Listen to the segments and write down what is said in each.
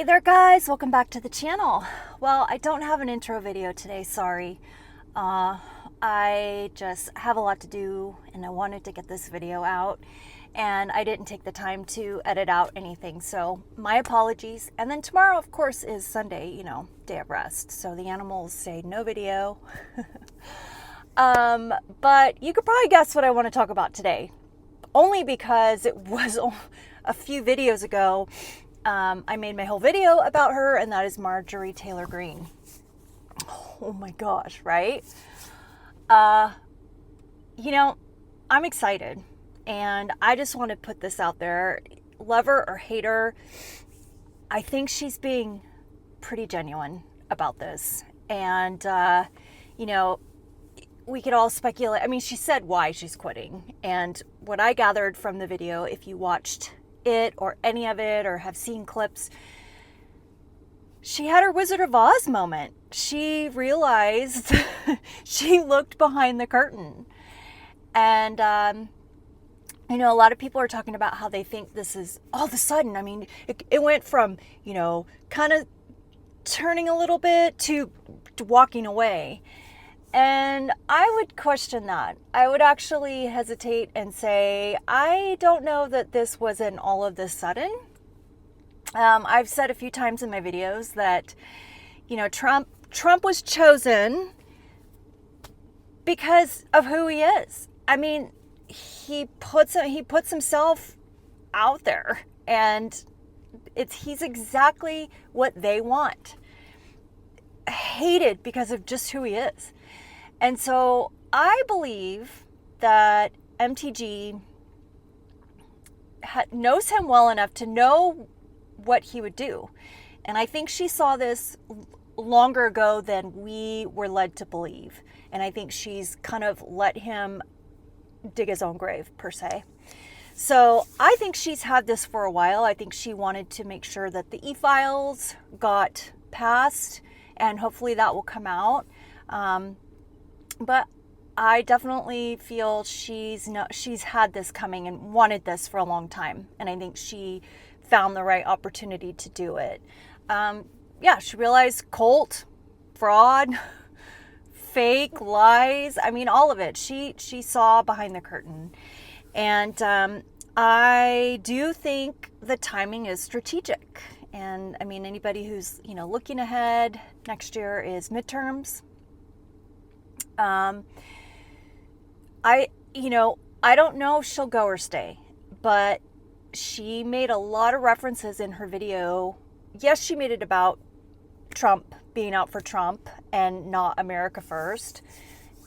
Hey there guys, welcome back to the channel. Well, I don't have an intro video today, sorry. I just have a lot to do and I wanted to get this video out and I didn't take the time to edit out anything, so my apologies. And then tomorrow, of course, is Sunday, day of rest, so the animals say no video. But you could probably guess what I want to talk about today, only because it was a few videos ago. I made my whole video about her, and that is Marjorie Greene. Oh my gosh, right? I'm excited, and I just want to put this out there. Love her or hate her, I think she's being pretty genuine about this. And, we could all speculate. I mean, she said why she's quitting. And what I gathered from the video, if you watched it or any of it or have seen clips, she had her Wizard of Oz moment. She realized she looked behind the curtain. And, a lot of people are talking about how they think this is all of a sudden. I mean, it went from, kind of turning a little bit to walking away. And I would question that. I would actually hesitate and say, I don't know that this wasn't all of this sudden. I've said a few times in my videos that, Trump was chosen because of who he is. I mean, he puts himself out there, and he's exactly what they want. Hated because of just who he is. And so I believe that MTG knows him well enough to know what he would do. And I think she saw this longer ago than we were led to believe. And I think she's kind of let him dig his own grave, per se. So I think she's had this for a while. I think she wanted to make sure that the e-files got passed, and hopefully that will come out. But I definitely feel she's had this coming and wanted this for a long time. And I think she found the right opportunity to do it. She realized cult, fraud, fake, lies. I mean, all of it. She saw behind the curtain. And I do think the timing is strategic. And I mean, anybody who's, looking ahead, next year is midterms. I don't know if she'll go or stay, but she made a lot of references in her video. Yes, she made it about Trump being out for Trump and not America first,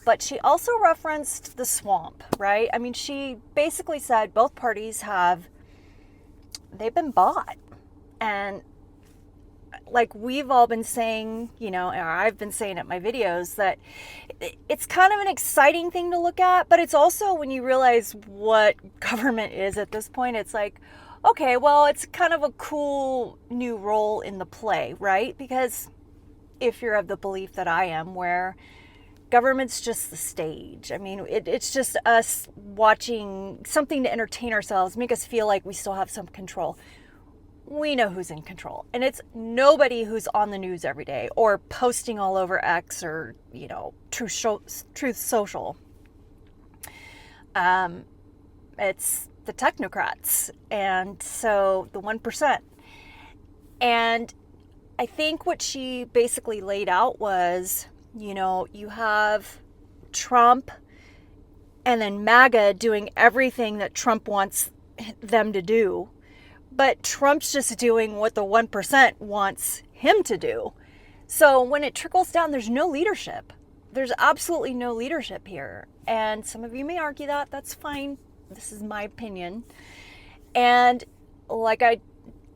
but she also referenced the swamp, right? I mean, she basically said both parties they've been bought. And like we've all been saying, or I've been saying it in my videos, that it's kind of an exciting thing to look at, but it's also, when you realize what government is at this point, it's like, okay, well, it's kind of a cool new role in the play, right? Because if you're of the belief that I am, where government's just the stage. I mean, it's just us watching something to entertain ourselves, make us feel like we still have some control. We know who's in control, and it's nobody who's on the news every day or posting all over X or, Truth Social. It's the technocrats, and so the 1%. And I think what she basically laid out was, you have Trump and then MAGA doing everything that Trump wants them to do. But Trump's just doing what the 1% wants him to do. So when it trickles down, there's no leadership. There's absolutely no leadership here. And some of you may argue that. That's fine. This is my opinion. And like I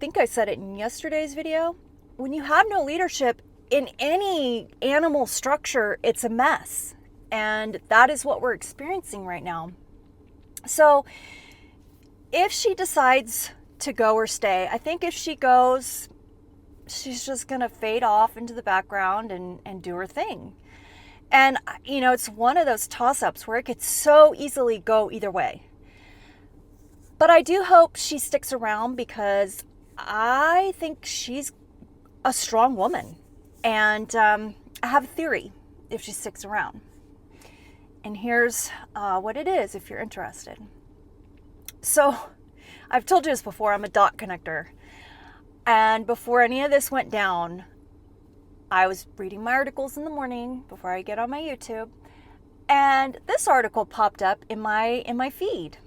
think I said it in yesterday's video, when you have no leadership in any animal structure, it's a mess. And that is what we're experiencing right now. So if she decides to go or stay, I think if she goes, she's just going to fade off into the background and do her thing. And, it's one of those toss-ups where it could so easily go either way. But I do hope she sticks around, because I think she's a strong woman. And I have a theory if she sticks around. And here's what it is if you're interested. So I've told you this before, I'm a dot connector. And before any of this went down, I was reading my articles in the morning before I get on my YouTube. And this article popped up in my feed.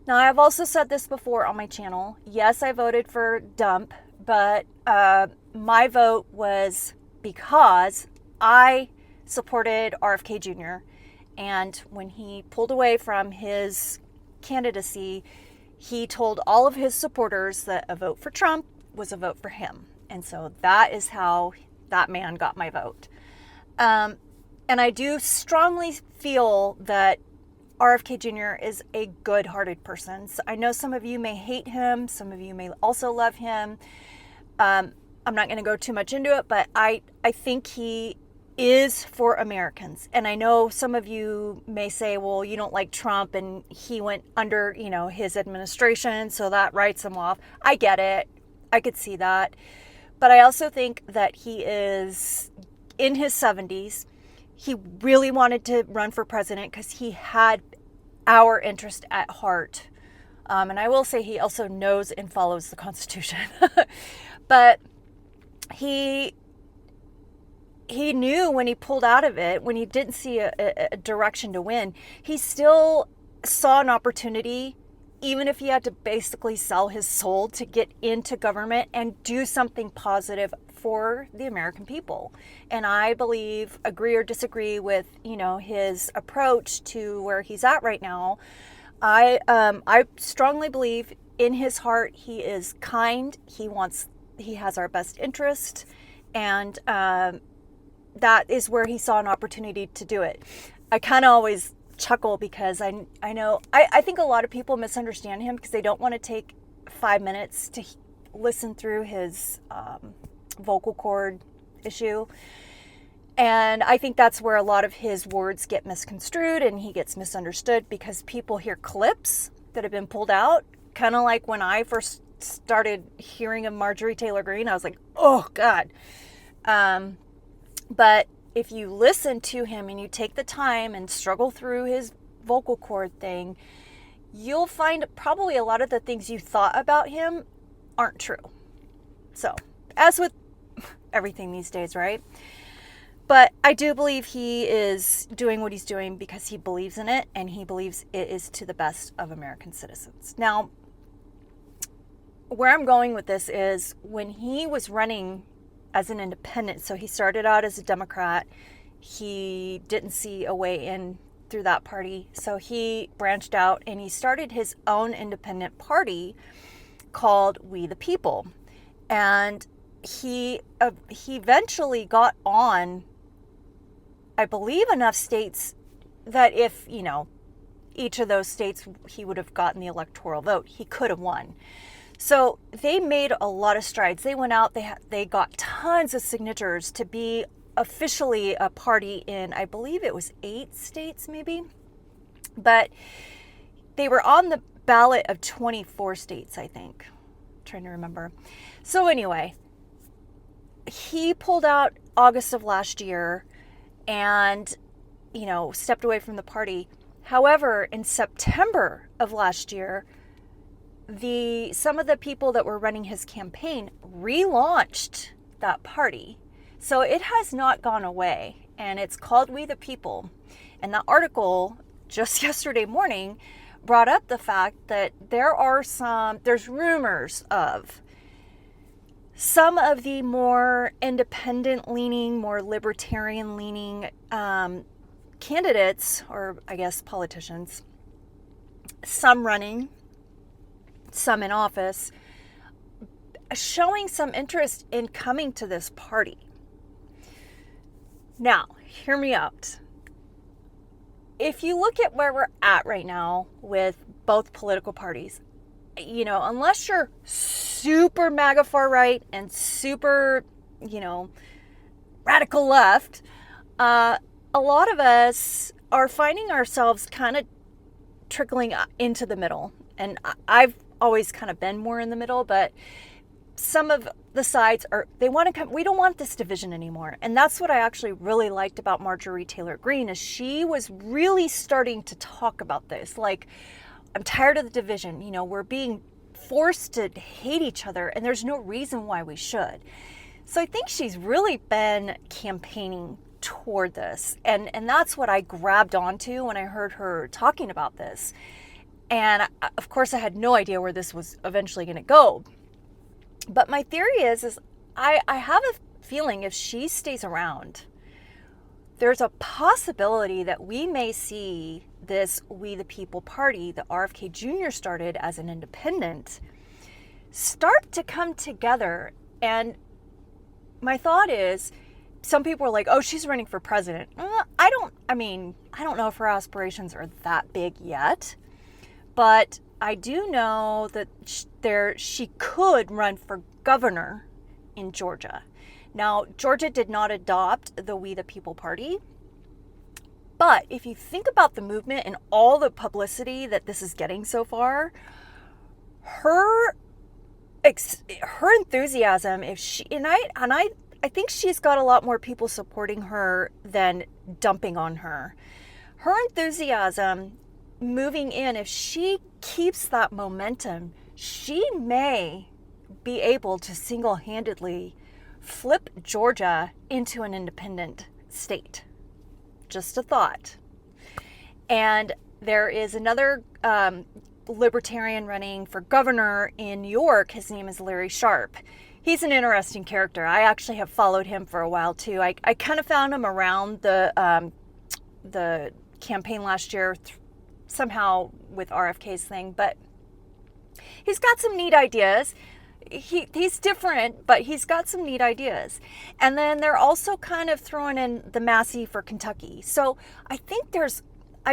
Now, I've also said this before on my channel. Yes, I voted for Dump, but my vote was because I supported RFK Jr. And when he pulled away from his candidacy, he told all of his supporters that a vote for Trump was a vote for him. And so that is how that man got my vote. And I do strongly feel that RFK Jr. is a good-hearted person. So I know some of you may hate him. Some of you may also love him. I'm not going to go too much into it, but I think he is for Americans. And I know some of you may say, well, you don't like Trump and he went under, his administration, so that writes him off. I get it. I could see that. But I also think that he is in his 70s. He really wanted to run for president because he had our interest at heart. And I will say he also knows and follows the Constitution. But he knew when he pulled out of it, when he didn't see a direction to win, he still saw an opportunity, even if he had to basically sell his soul to get into government and do something positive for the American people. And I believe, agree or disagree with, his approach to where he's at right now. I strongly believe in his heart, he is kind. He has our best interest. And, that is where he saw an opportunity to do it. I kind of always chuckle because I think a lot of people misunderstand him because they don't want to take 5 minutes to listen through his vocal cord issue. And I think that's where a lot of his words get misconstrued and he gets misunderstood because people hear clips that have been pulled out. Kind of like when I first started hearing of Marjorie Taylor Greene, I was like, oh God. But if you listen to him and you take the time and struggle through his vocal cord thing, you'll find probably a lot of the things you thought about him aren't true. So, as with everything these days, right? But I do believe he is doing what he's doing because he believes in it and he believes it is to the best of American citizens. Now, where I'm going with this is when he was running as an independent, so he started out as a Democrat, he didn't see a way in through that party, so he branched out and he started his own independent party called We the People. And he eventually got on, I believe, enough states that if, each of those states he would have gotten the electoral vote, he could have won. So they made a lot of strides. They went out, they got tons of signatures to be officially a party in, I believe it was 8 states maybe. But they were on the ballot of 24 states, I think. I'm trying to remember. So anyway, he pulled out August of last year and, stepped away from the party. However, in September of last year, some of the people that were running his campaign relaunched that party. So it has not gone away, and it's called We the People. And the article just yesterday morning brought up the fact that there's rumors of some of the more independent leaning, more libertarian leaning candidates, or I guess politicians, some running, some in office, showing some interest in coming to this party. Now, hear me out. If you look at where we're at right now with both political parties, unless you're super MAGA far right and super, radical left, a lot of us are finding ourselves kind of trickling into the middle. And always kind of been more in the middle, but some of the sides they want to come, we don't want this division anymore. And that's what I actually really liked about Marjorie Taylor Greene, is she was really starting to talk about this. Like, I'm tired of the division. You know, we're being forced to hate each other, and there's no reason why we should. So I think she's really been campaigning toward this. And that's what I grabbed onto when I heard her talking about this. And of course, I had no idea where this was eventually going to go. But my theory is I have a feeling if she stays around, there's a possibility that we may see this We the People party that RFK Jr. started as an independent start to come together. And my thought is, some people are like, oh, she's running for president. I don't know if her aspirations are that big yet, but I do know that she could run for governor in Georgia. Now, Georgia did not adopt the We the People party, but if you think about the movement and all the publicity that this is getting so far, her enthusiasm, I think she's got a lot more people supporting her than dumping on her. Her enthusiasm moving in, if she keeps that momentum, she may be able to single-handedly flip Georgia into an independent state. Just a thought. And there is another libertarian running for governor in New York. His name is Larry Sharpe. He's an interesting character. I actually have followed him for a while too. I kind of found him around the campaign last year, somehow with RFK's thing, but he's got some neat ideas. He's different, but he's got some neat ideas. And then they're also kind of throwing in the Massey for Kentucky. So I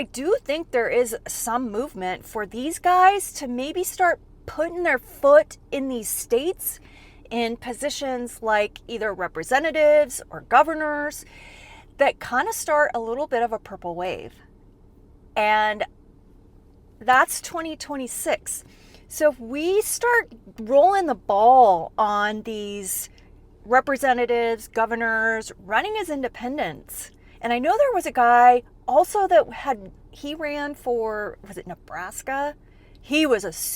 do think there is some movement for these guys to maybe start putting their foot in these states in positions like either representatives or governors that kind of start a little bit of a purple wave. And that's 2026. So if we start rolling the ball on these representatives, governors, running as independents, and I know there was a guy also that he ran for, was it Nebraska? He was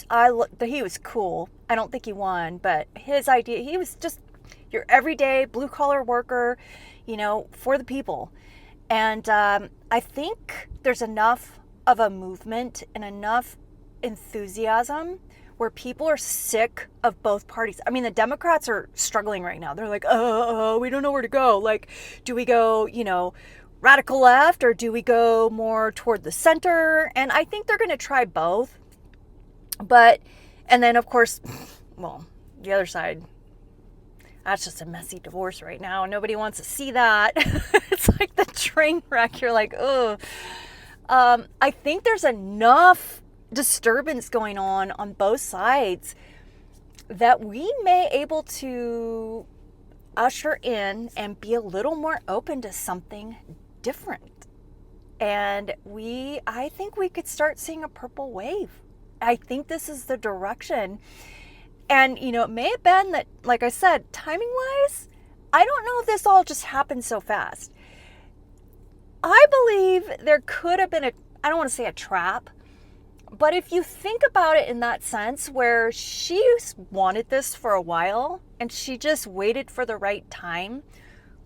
cool. I don't think he won, but his idea, he was just your everyday blue collar worker, for the people. And I think there's enough of a movement and enough enthusiasm where people are sick of both parties. I mean, the Democrats are struggling right now. They're like, we don't know where to go. Like, do we go, radical left, or do we go more toward the center? And I think they're going to try both. And then of course, well, the other side, that's just a messy divorce right now. Nobody wants to see that. It's like the train wreck. You're like, ugh. I think there's enough disturbance going on both sides that we may able to usher in and be a little more open to something different. And I think we could start seeing a purple wave. I think this is the direction. And, it may have been that, like I said, timing wise, I don't know if this all just happened so fast. I believe there could have been I don't want to say a trap, but if you think about it in that sense where she's wanted this for a while and she just waited for the right time,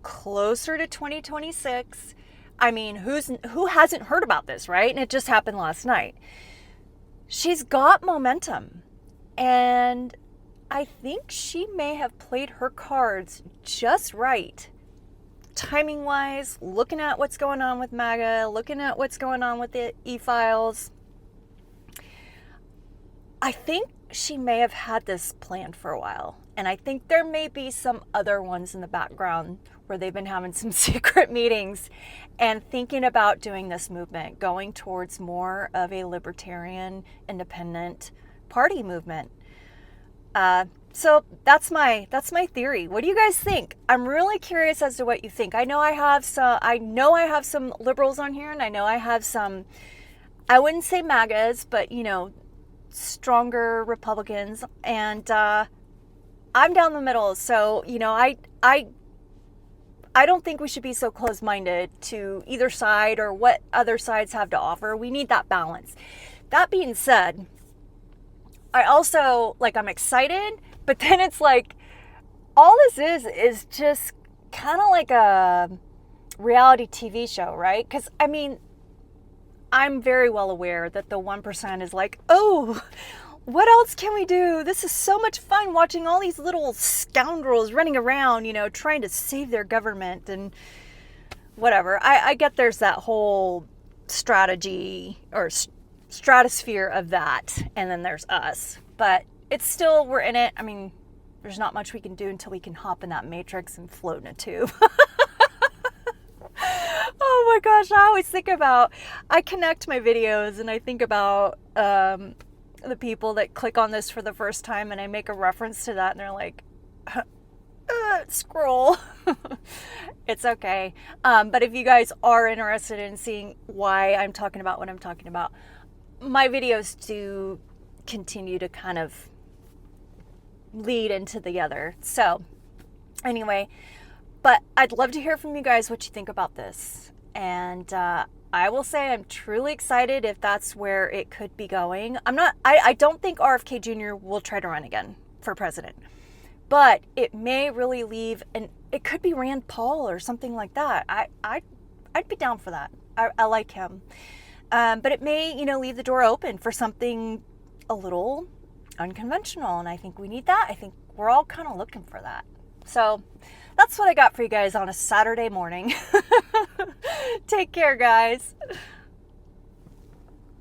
closer to 2026. I mean, who hasn't heard about this, right? And it just happened last night. She's got momentum, and I think she may have played her cards just right. Timing wise, looking at what's going on with MAGA, looking at what's going on with the e-files. I think she may have had this planned for a while. And I think there may be some other ones in the background where they've been having some secret meetings and thinking about doing this movement, going towards more of a libertarian, independent party movement. So that's my theory. What do you guys think? I'm really curious as to what you think. I know I have some liberals on here, and I know I have some, I wouldn't say MAGAs, but stronger Republicans, and I'm down the middle. So, you know, I don't think we should be so close-minded to either side or what other sides have to offer. We need that balance. That being said, I also, like, I'm excited, but then it's like, all this is just kind of like a reality TV show, right? Because, I mean, I'm very well aware that the 1% is like, oh, what else can we do? This is so much fun watching all these little scoundrels running around, you know, trying to save their government and whatever. I get there's that whole strategy or stratosphere of that, and then there's us. But it's still, we're in it. I mean, there's not much we can do until we can hop in that matrix and float in a tube. Oh my gosh, I always think about, I connect my videos and I think about the people that click on this for the first time, and I make a reference to that and they're like, scroll. It's okay. But if you guys are interested in seeing why I'm talking about what I'm talking about, my videos do continue to kind of lead into the other. So anyway, but I'd love to hear from you guys what you think about this. And I will say I'm truly excited if that's where it could be going. I don't think RFK Jr. will try to run again for president, but it may really leave, and it could be Rand Paul or something like that. I'd be down for that. I like him. But it may, you know, leave the door open for something a little unconventional, and I think we need that. I think we're all kind of looking for that. So that's what I got for you guys on a Saturday morning. Take care, guys.